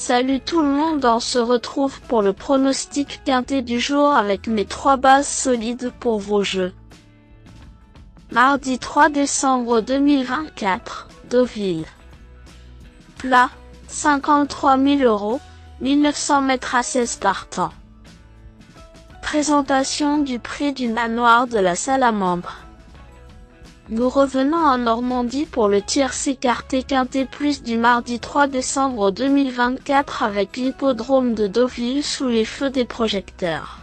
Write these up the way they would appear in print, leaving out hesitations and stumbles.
Salut tout le monde, on se retrouve pour le pronostic quintet du jour avec mes 3 bases solides pour vos jeux. Mardi 3 décembre 2024, Deauville. Plat, 53 000 €, 1900 mètres à 16 partants. Présentation du prix du manoir de la Salamandre. Nous revenons en Normandie pour le tiercé écarté quintet plus du mardi 3 décembre 2024 avec l'hippodrome de Deauville sous les feux des projecteurs.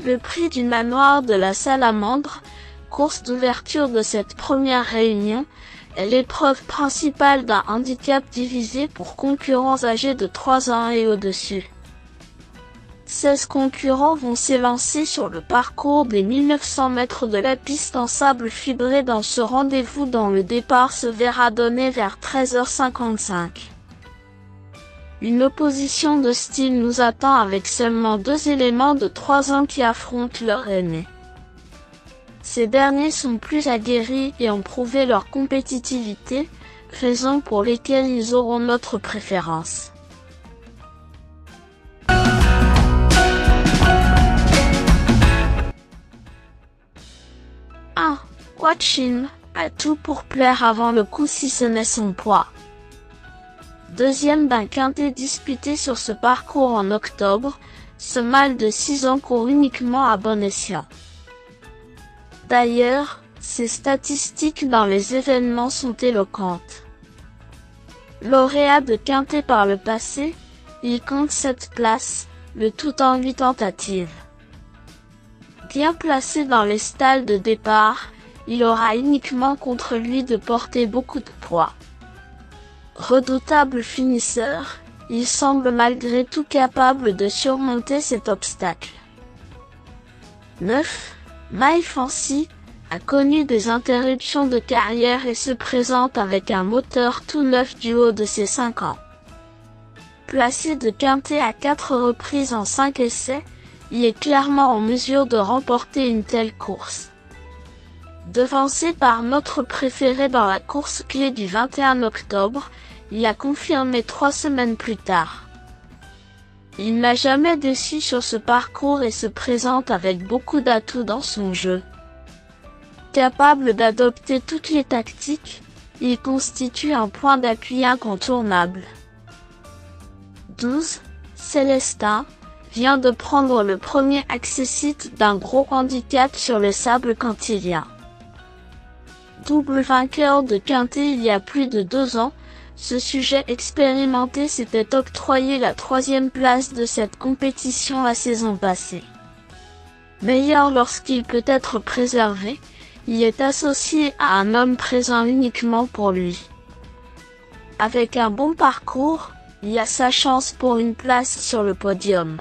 Le prix du manoir de la Salamandre, course d'ouverture de cette première réunion, est l'épreuve principale d'un handicap divisé pour concurrents âgés de 3 ans et au-dessus. 16 concurrents vont s'élancer sur le parcours des 1900 mètres de la piste en sable fibré dans ce rendez-vous dont le départ se verra donné vers 13h55. Une opposition de style nous attend avec seulement 2 éléments de 3 ans qui affrontent leur aîné. Ces derniers sont plus aguerris et ont prouvé leur compétitivité, raisons pour lesquelles ils auront notre préférence. Watching a tout pour plaire avant le coup si ce n'est son poids. Deuxième d'un quintet disputé sur ce parcours en octobre, ce mâle de 6 ans court uniquement à bon escient. D'ailleurs, ses statistiques dans les événements sont éloquentes. Lauréat de quintet par le passé, il compte 7 places, le tout en 8 tentatives. Bien placé dans les stalles de départ, il aura uniquement contre lui de porter beaucoup de poids. Redoutable finisseur, il semble malgré tout capable de surmonter cet obstacle. 9. My Fancy a connu des interruptions de carrière et se présente avec un moteur tout neuf du haut de ses 5 ans. Placé de quintet à 4 reprises en 5 essais, il est clairement en mesure de remporter une telle course. Devancé par notre préféré dans la course clé du 21 octobre, il a confirmé 3 semaines plus tard. Il n'a jamais déçu sur ce parcours et se présente avec beaucoup d'atouts dans son jeu. Capable d'adopter toutes les tactiques, il constitue un point d'appui incontournable. 12. Célestin vient de prendre le premier accessite d'un gros handicap sur le sable cantilien. Double vainqueur de quintet il y a plus de 2 ans, ce sujet expérimenté s'était octroyé la 3e place de cette compétition la saison passée. Meilleur lorsqu'il peut être préservé, il est associé à un homme présent uniquement pour lui. Avec un bon parcours, il a sa chance pour une place sur le podium.